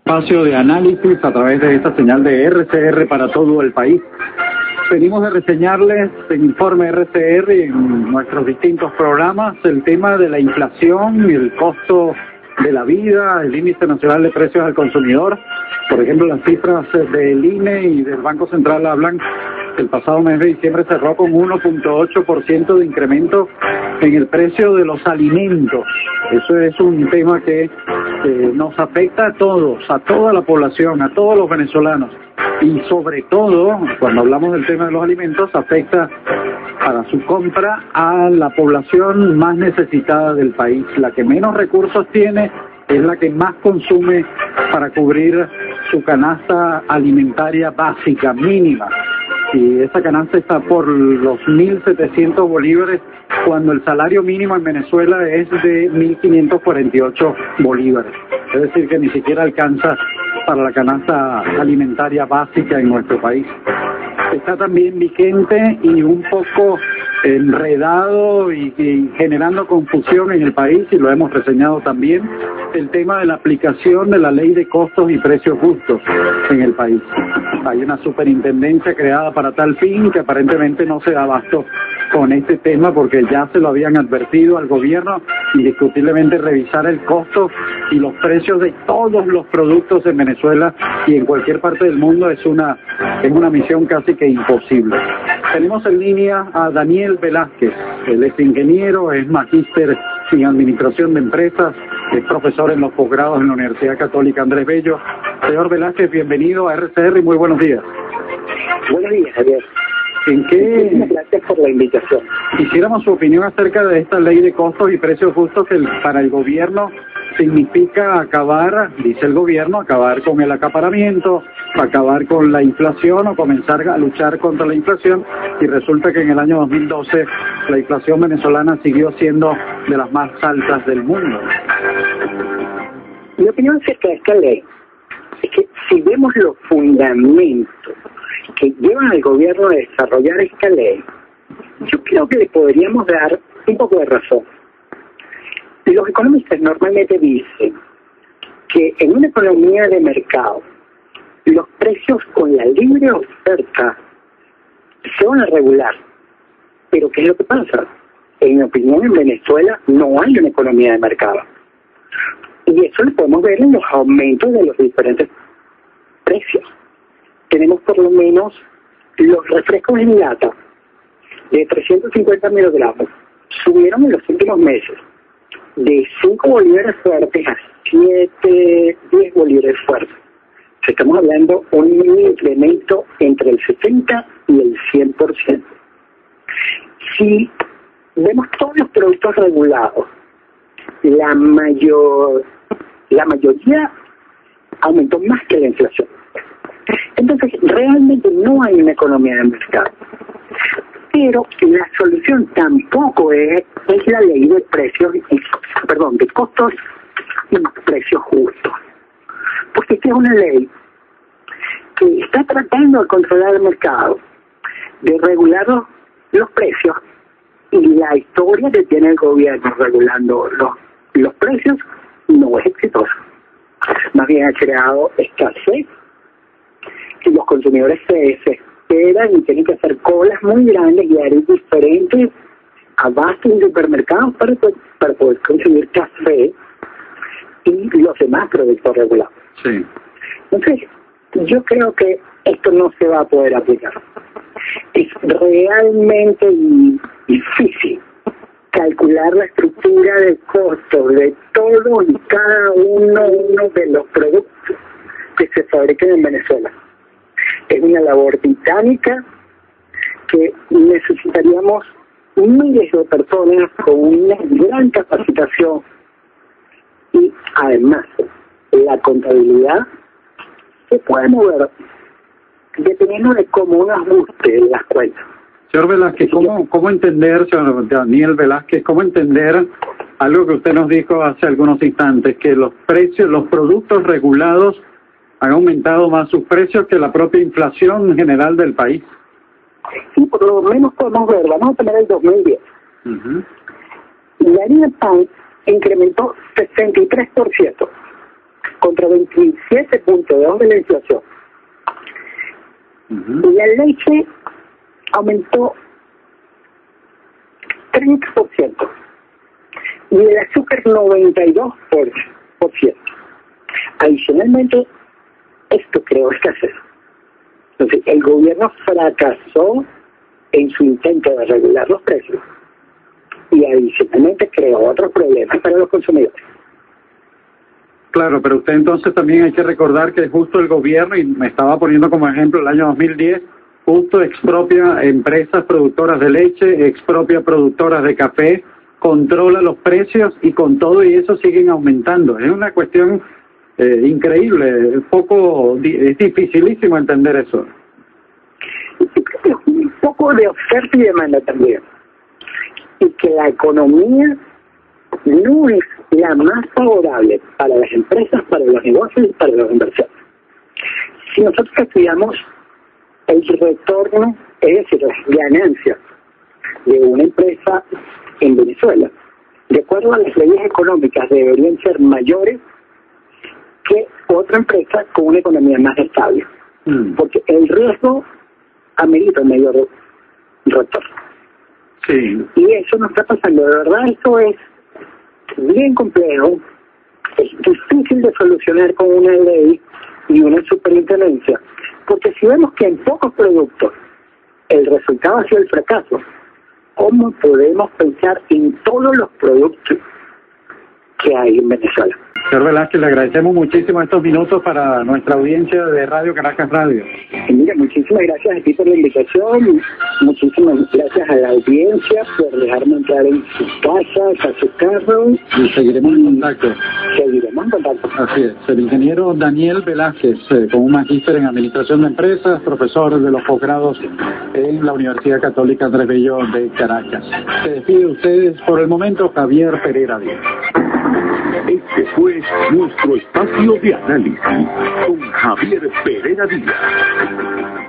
Espacio de análisis a través de esta señal de RCR para todo el país. Venimos de reseñarles en Informe RCR en nuestros distintos programas el tema de la inflación y el costo de la vida, el índice nacional de precios al consumidor. Por ejemplo, las cifras del INE y del Banco Central hablan que el pasado mes de diciembre cerró con 1.8% de incremento en el precio de los alimentos. Eso es un tema que nos afecta a todos, a toda la población, a todos los venezolanos. Y sobre todo, cuando hablamos del tema de los alimentos, afecta para su compra a la población más necesitada del país. La que menos recursos tiene es la que más consume para cubrir su canasta alimentaria básica, mínima. Y esa canasta está por los 1.700 bolívares, cuando el salario mínimo en Venezuela es de 1.548 bolívares. Es decir, que ni siquiera alcanza para la canasta alimentaria básica en nuestro país. Está también vigente y un poco enredado y generando confusión en el país, y lo hemos reseñado también, el tema de la aplicación de la ley de costos y precios justos en el país. Hay una superintendencia creada para tal fin que aparentemente no se da abasto con este tema, porque ya se lo habían advertido al gobierno. Indiscutiblemente revisar el costo y los precios de todos los productos en Venezuela y en cualquier parte del mundo es una misión casi que imposible. Tenemos en línea a Daniel Velázquez. Él es ingeniero, es magíster en administración de empresas, es profesor en los posgrados en la Universidad Católica Andrés Bello. Señor Velázquez, bienvenido a RCR y muy buenos días. Buenos días, Javier. ¿En qué? Gracias por la invitación. Quisiéramos su opinión acerca de esta ley de costos y precios justos que para el gobierno significa acabar, dice el gobierno, acabar con el acaparamiento, acabar con la inflación o comenzar a luchar contra la inflación, y resulta que en el año 2012 la inflación venezolana siguió siendo de las más altas del mundo. Mi opinión acerca de esta ley es que si vemos los fundamentos que llevan al gobierno a desarrollar esta ley, yo creo que le podríamos dar un poco de razón. Los economistas normalmente dicen que en una economía de mercado, los precios con la libre oferta se van a regular. Pero ¿qué es lo que pasa? En mi opinión, en Venezuela no hay una economía de mercado. Y eso lo podemos ver en los aumentos de los diferentes precios. Tenemos por lo menos los refrescos en lata de 350 miligramos subieron en los últimos meses de 5 bolívares fuertes a 7, 10 bolívares fuertes. Estamos hablando de un incremento entre el 70 y el 100%. Si vemos todos los productos regulados, la mayoría aumentó más que la inflación. Entonces, realmente no hay una economía de mercado. Pero la solución tampoco es la ley de precios, de costos y precios justos. Porque esta es una ley que está tratando de controlar el mercado, de regular los precios, y la historia que tiene el gobierno regulando los precios no es exitosa. Más bien ha creado escasez, y los consumidores se desesperan y tienen que hacer colas muy grandes y hay diferentes abastos en supermercados para poder consumir café y los demás productos regulados. Sí. Entonces, yo creo que esto no se va a poder aplicar. Es realmente difícil calcular la estructura de costos de todos y cada uno de los productos que se fabrican en Venezuela. Es una labor titánica que necesitaríamos miles de personas con una gran capacitación, y además la contabilidad se puede mover dependiendo de cómo uno ajuste las cuentas. Señor Velázquez, ¿cómo entender, señor Daniel Velázquez, cómo entender algo que usted nos dijo hace algunos instantes, que los precios, los productos regulados han aumentado más sus precios que la propia inflación general del país? Sí, por lo menos podemos ver, vamos a tener el 2010. La harina pan incrementó 63%, contra 27.2 de la inflación. Y la leche aumentó 30%. Y el azúcar 92%. Adicionalmente, esto creó escasez. Entonces, el gobierno fracasó en su intento de regular los precios y adicionalmente creó otros problemas para los consumidores. Claro, pero usted entonces también hay que recordar que justo el gobierno, y me estaba poniendo como ejemplo el año 2010, justo expropia empresas productoras de leche, expropia productoras de café, controla los precios y con todo y eso siguen aumentando. Es una cuestión increíble, es dificilísimo entender eso. Es un poco de oferta y demanda también. Y que la economía no es la más favorable para las empresas, para los negocios y para los inversores. Si nosotros estudiamos el retorno, es decir, las ganancias de una empresa en Venezuela, de acuerdo a las leyes económicas, deberían ser mayores que otra empresa con una economía más estable. Porque el riesgo amerita un mayor retorno. Sí. Y eso no está pasando. De verdad, esto es bien complejo, es difícil de solucionar con una ley y una superintendencia, porque si vemos que en pocos productos el resultado ha sido el fracaso, ¿cómo podemos pensar en todos los productos que hay en Venezuela? Señor Velázquez, le agradecemos muchísimo estos minutos para nuestra audiencia de Radio Caracas Radio. Y mira, muchísimas gracias a ti por la invitación, muchísimas gracias a la audiencia por dejarme entrar en sus casas, a sus carros. Y seguiremos en contacto. Seguiremos en contacto. Así es, el ingeniero Daniel Velázquez, con un magíster en Administración de Empresas, profesor de los posgrados en la Universidad Católica Andrés Bello de Caracas. Se despide de ustedes por el momento Javier Pereira Díaz. Este fue nuestro espacio de análisis con Javier Pereira Díaz.